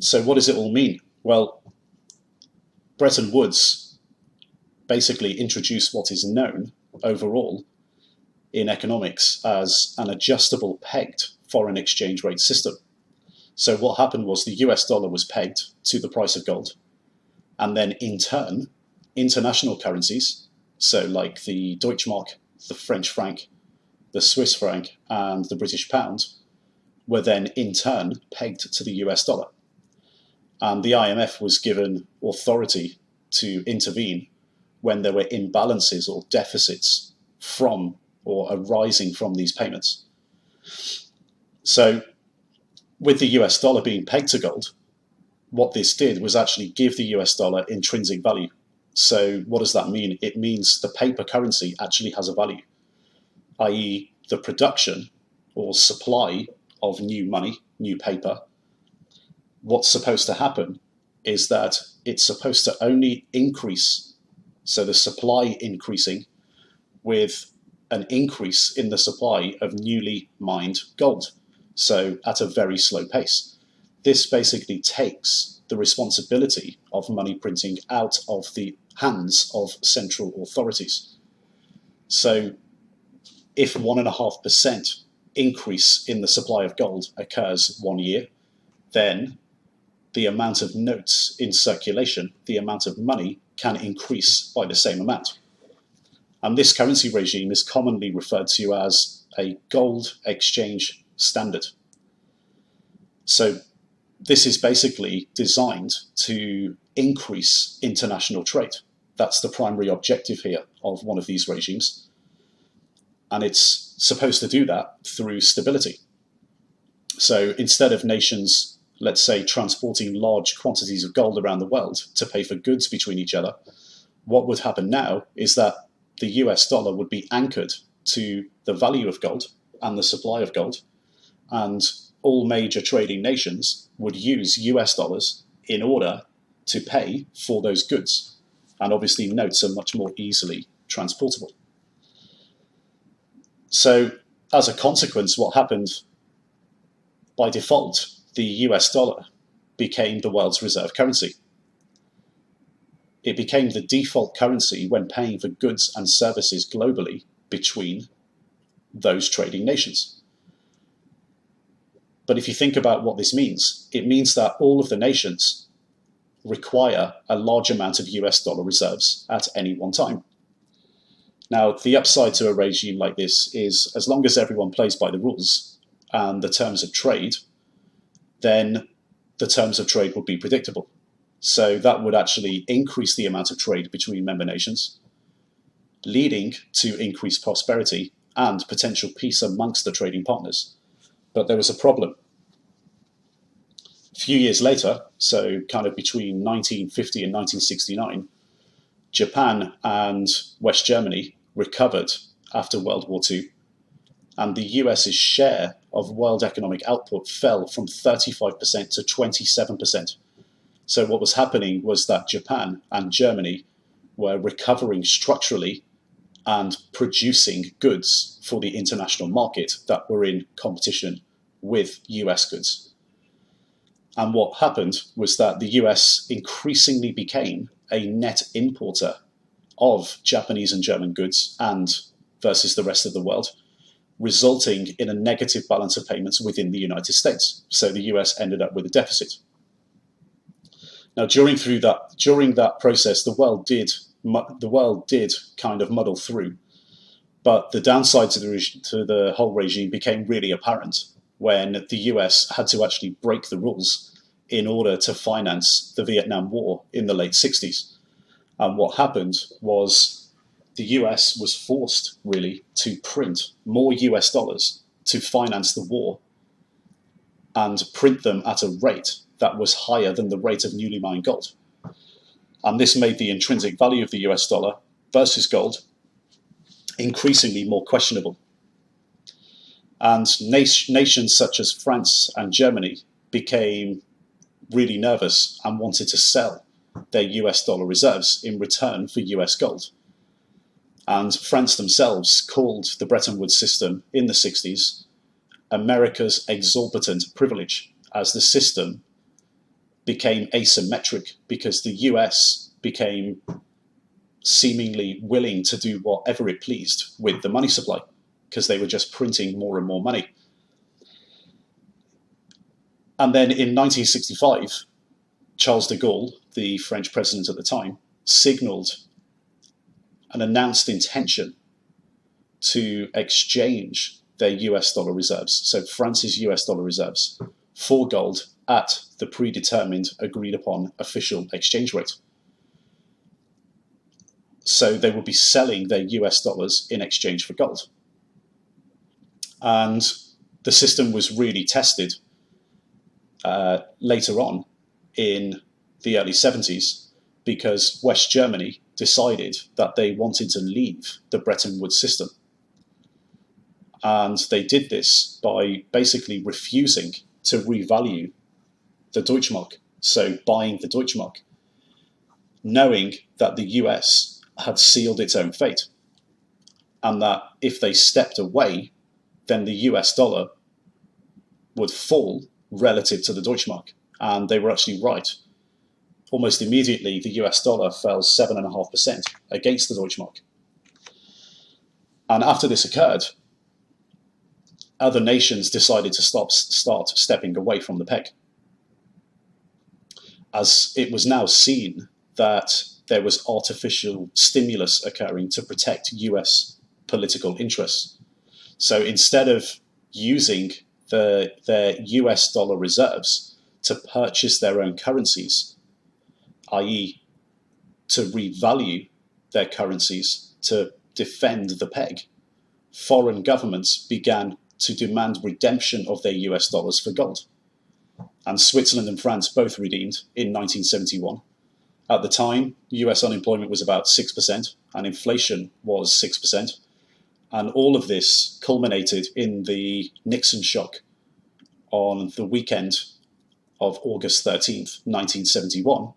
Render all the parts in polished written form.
So what does it all mean? Well, Bretton Woods basically introduced what is known overall in economics as an adjustable pegged foreign exchange rate system. So what happened was the US dollar was pegged to the price of gold, and then in turn, international currencies, so like the Deutschmark, the French franc, the Swiss franc, and the British pound, were then in turn pegged to the US dollar. And the IMF was given authority to intervene when there were imbalances or deficits from or arising from these payments. So with the US dollar being pegged to gold, what this did was actually give the US dollar intrinsic value. So what does that mean? It means the paper currency actually has a value, i.e. the production or supply of new money, new paper. What's supposed to happen is that it's supposed to only increase, so the supply increasing with an increase in the supply of newly mined gold, so at a very slow pace. This basically takes the responsibility of money printing out of the hands of central authorities. So if 1.5% increase in the supply of gold occurs 1 year, then the amount of notes in circulation, the amount of money, can increase by the same amount. And this currency regime is commonly referred to as a gold exchange standard. So this is basically designed to increase international trade. That's the primary objective here of one of these regimes. And it's supposed to do that through stability. So instead of nations, let's say, transporting large quantities of gold around the world to pay for goods between each other, what would happen now is that the US dollar would be anchored to the value of gold and the supply of gold, and all major trading nations would use US dollars in order to pay for those goods. And obviously notes are much more easily transportable. So as a consequence, what happened by default, the US dollar became the world's reserve currency. It became the default currency when paying for goods and services globally between those trading nations. But if you think about what this means, it means that all of the nations require a large amount of US dollar reserves at any one time. Now, the upside to a regime like this is as long as everyone plays by the rules and the terms of trade, then the terms of trade would be predictable. So that would actually increase the amount of trade between member nations, leading to increased prosperity and potential peace amongst the trading partners. But there was a problem. A few years later, so kind of between 1950 and 1969, Japan and West Germany recovered after World War II, and the US's share of world economic output fell from 35% to 27%. So what was happening was that Japan and Germany were recovering structurally and producing goods for the international market that were in competition with US goods. And what happened was that the US increasingly became a net importer of Japanese and German goods and versus the rest of the world, resulting in a negative balance of payments within the United States. So the US ended up with a deficit. Now, during that process, the world did kind of muddle through, but the downside to the whole regime became really apparent when the US had to actually break the rules in order to finance the Vietnam War in the late 60s. And what happened was the US was forced really to print more US dollars to finance the war and print them at a rate that was higher than the rate of newly mined gold. And this made the intrinsic value of the US dollar versus gold increasingly more questionable. And nations such as France and Germany became really nervous and wanted to sell their US dollar reserves in return for US gold. And France themselves called the Bretton Woods system in the 60s America's exorbitant privilege, as the system became asymmetric because the US became seemingly willing to do whatever it pleased with the money supply because they were just printing more and more money. And then in 1965, Charles de Gaulle, the French president at the time, signaled an announced intention to exchange their US dollar reserves, so France's US dollar reserves, for gold at the predetermined, agreed upon official exchange rate. So they would be selling their US dollars in exchange for gold. And the system was really tested later on in the early 70s because West Germany decided that they wanted to leave the Bretton Woods system. And they did this by basically refusing to revalue the Deutschmark, so buying the Deutschmark, knowing that the US had sealed its own fate, and that if they stepped away, then the US dollar would fall relative to the Deutschmark. And they were actually right. Almost immediately, the US dollar fell 7.5% against the Deutschmark. And after this occurred, other nations decided to start stepping away from the peg, as it was now seen that there was artificial stimulus occurring to protect US political interests. So instead of using their US dollar reserves to purchase their own currencies, i.e. to revalue their currencies to defend the peg, foreign governments began to demand redemption of their US dollars for gold. And Switzerland and France both redeemed in 1971. At the time, US unemployment was about 6% and inflation was 6%. And all of this culminated in the Nixon shock on the weekend of August 13th, 1971,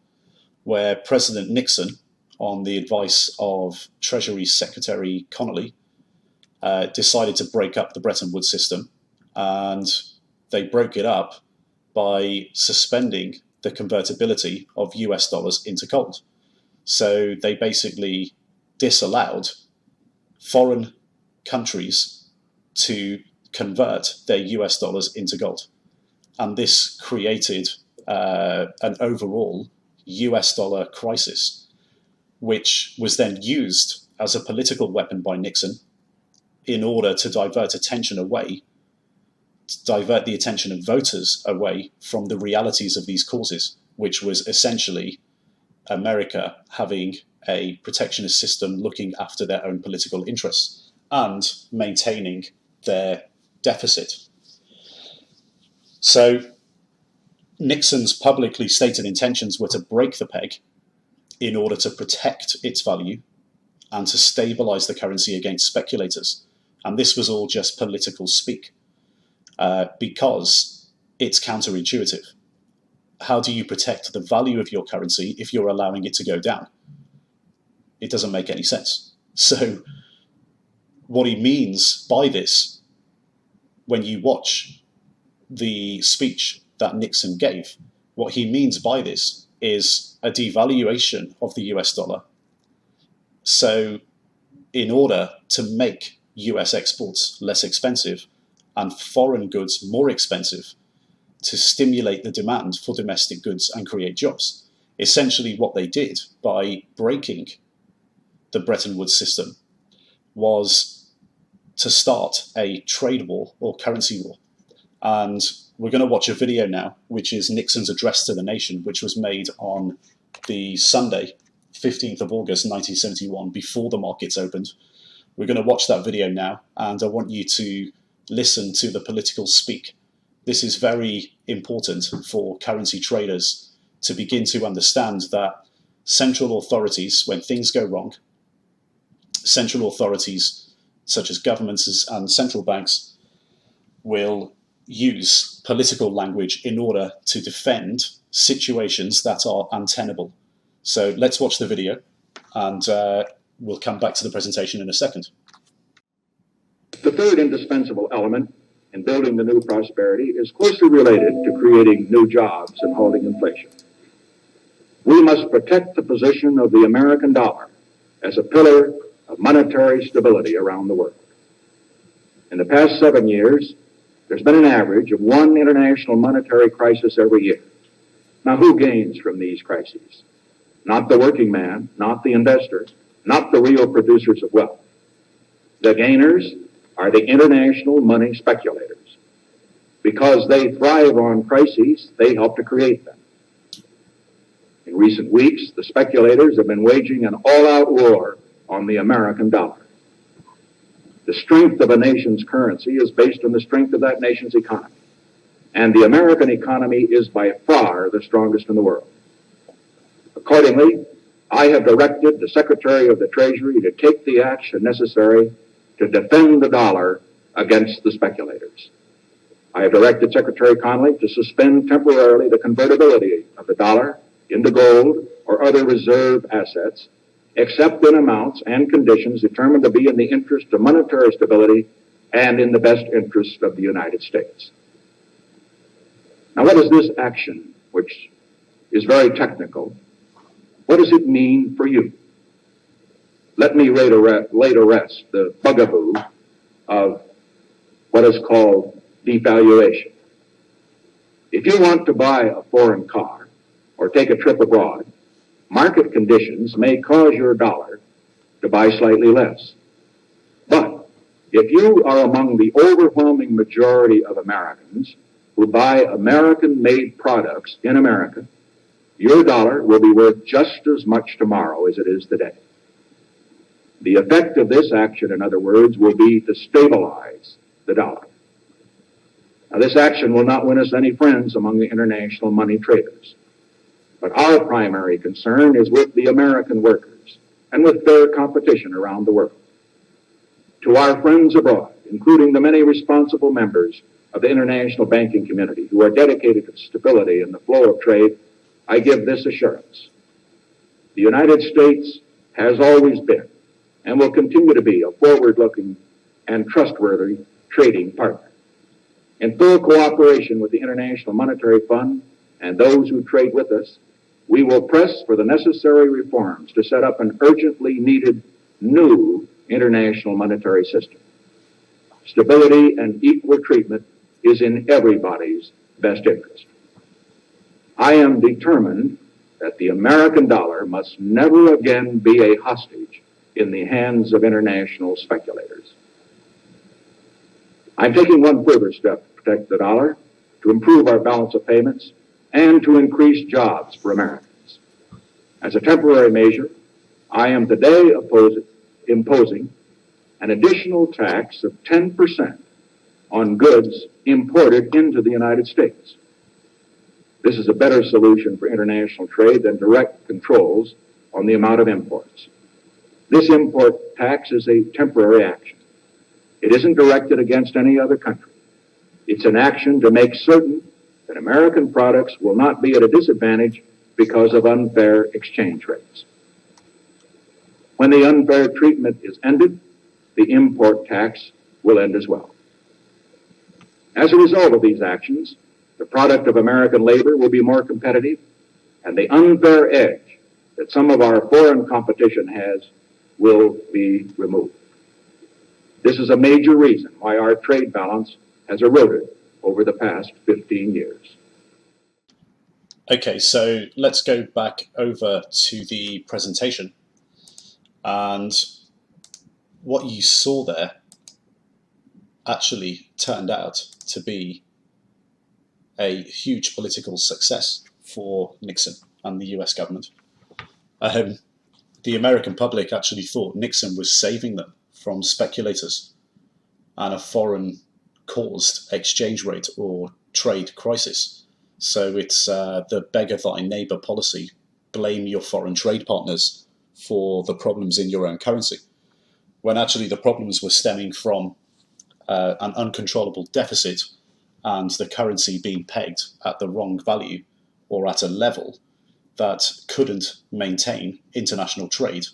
where President Nixon, on the advice of Treasury Secretary Connolly, decided to break up the Bretton Woods system. And they broke it up by suspending the convertibility of US dollars into gold. So they basically disallowed foreign countries to convert their US dollars into gold. And this created an overall US dollar crisis, which was then used as a political weapon by Nixon in order to divert attention away, to divert the attention of voters away from the realities of these causes, which was essentially America having a protectionist system looking after their own political interests and maintaining their deficit. So Nixon's publicly stated intentions were to break the peg in order to protect its value and to stabilize the currency against speculators. And this was all just political speak because it's counterintuitive. How do you protect the value of your currency if you're allowing it to go down? It doesn't make any sense. So what he means by this, when you watch the speech that Nixon gave, what he means by this is a devaluation of the US dollar. So in order to make US exports less expensive and foreign goods more expensive, to stimulate the demand for domestic goods and create jobs. Essentially what they did by breaking the Bretton Woods system was to start a trade war or currency war. And we're going to watch a video now, which is Nixon's address to the nation, which was made on the Sunday, 15th of August, 1971, before the markets opened. We're going to watch that video now, and I want you to listen to the political speak. This is very important for currency traders to begin to understand that central authorities, when things go wrong, central authorities such as governments and central banks will use political language in order to defend situations that are untenable. So let's watch the video and we'll come back to the presentation in a second. The third indispensable element in building the new prosperity is closely related to creating new jobs and halting inflation. We must protect the position of the American dollar as a pillar of monetary stability around the world. In the past 7 years, there's been an average of one international monetary crisis every year. Now, who gains from these crises? Not the working man, not the investor, not the real producers of wealth. The gainers are the international money speculators. Because they thrive on crises, they help to create them. In recent weeks, the speculators have been waging an all-out war on the American dollar. The strength of a nation's currency is based on the strength of that nation's economy. And the American economy is by far the strongest in the world. Accordingly, I have directed the Secretary of the Treasury to take the action necessary to defend the dollar against the speculators. I have directed Secretary Connally to suspend temporarily the convertibility of the dollar into gold or other reserve assets, except in amounts and conditions determined to be in the interest of monetary stability and in the best interest of the United States. Now, what is this action, which is very technical, what does it mean for you? Let me lay to rest the bugaboo of what is called devaluation. If you want to buy a foreign car or take a trip abroad, market conditions may cause your dollar to buy slightly less. But if you are among the overwhelming majority of Americans who buy American-made products in America, your dollar will be worth just as much tomorrow as it is today. The effect of this action, in other words, will be to stabilize the dollar. Now, this action will not win us any friends among the international money traders. But our primary concern is with the American workers and with fair competition around the world. To our friends abroad, including the many responsible members of the international banking community who are dedicated to stability and the flow of trade, I give this assurance. The United States has always been and will continue to be a forward-looking and trustworthy trading partner. In full cooperation with the International Monetary Fund and those who trade with us, we will press for the necessary reforms to set up an urgently needed new international monetary system. Stability and equal treatment is in everybody's best interest. I am determined that the American dollar must never again be a hostage in the hands of international speculators. I'm taking one further step to protect the dollar, to improve our balance of payments, and to increase jobs for Americans. As a temporary measure, I am today imposing an additional tax of 10% on goods imported into the United States. This is a better solution for international trade than direct controls on the amount of imports. This import tax is a temporary action. It isn't directed against any other country. It's an action to make certain that American products will not be at a disadvantage because of unfair exchange rates. When the unfair treatment is ended, the import tax will end as well. As a result of these actions, the product of American labor will be more competitive, and the unfair edge that some of our foreign competition has will be removed. This is a major reason why our trade balance has eroded over the past 15 years. Okay, so let's go back over to the presentation. And what you saw there actually turned out to be a huge political success for Nixon and the US government. The American public actually thought Nixon was saving them from speculators and a foreign-caused exchange rate or trade crisis. So it's the beggar thy neighbor policy. Blame your foreign trade partners for the problems in your own currency, when actually the problems were stemming from an uncontrollable deficit and the currency being pegged at the wrong value or at a level that couldn't maintain international trade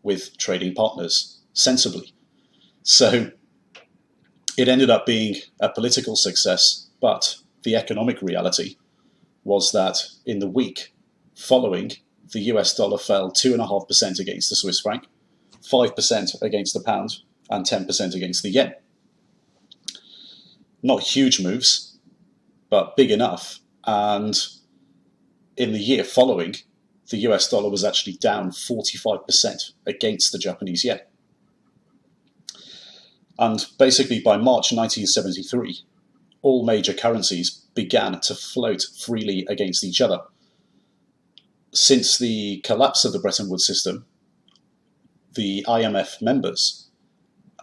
with trading partners sensibly. So It ended up being a political success, but the economic reality was that in the week following, the US dollar fell 2.5% against the Swiss franc, 5% against the pound, and 10% against the yen. Not huge moves, but big enough. And in the year following, the US dollar was actually down 45% against the Japanese yen. And basically by March 1973, all major currencies began to float freely against each other. Since the collapse of the Bretton Woods system, the IMF members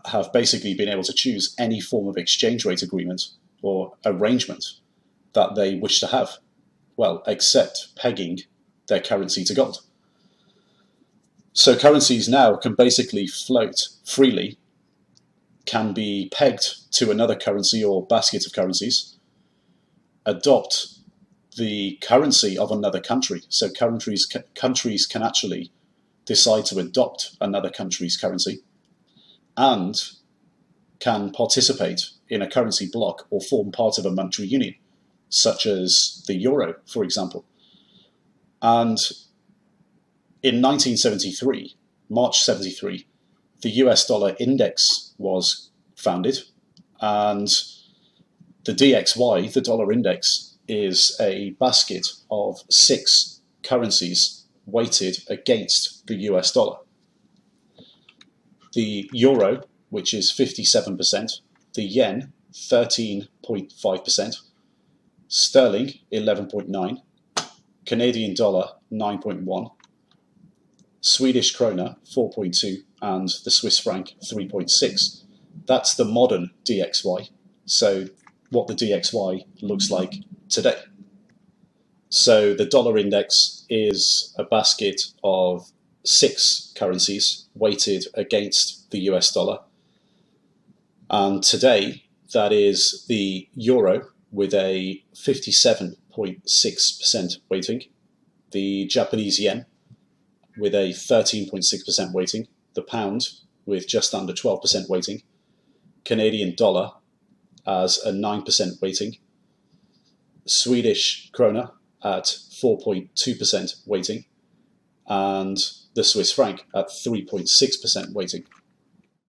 have basically been able to choose any form of exchange rate agreement or arrangement that they wish to have, well, except pegging their currency to gold. So currencies now can basically float freely, can be pegged to another currency or basket of currencies, adopt the currency of another country. So countries can actually decide to adopt another country's currency and can participate in a currency bloc or form part of a monetary union, such as the euro, for example. And in 1973, March 73, the US dollar index was founded, and the DXY, the dollar index, is a basket of 6 currencies weighted against the US dollar. The euro, which is 57%, the yen, 13.5%, sterling, 11.9%, Canadian dollar, 9.1%, Swedish krona, 4.2%, and the Swiss franc, 3.6%. That's the modern DXY. So what the DXY looks like today. So the dollar index is a basket of 6 currencies weighted against the US dollar. And today, that is the euro with a 57.6% weighting, the Japanese yen with a 13.6% weighting, the pound with just under 12% weighting, Canadian dollar as a 9% weighting, Swedish krona at 4.2% weighting, and the Swiss franc at 3.6% weighting.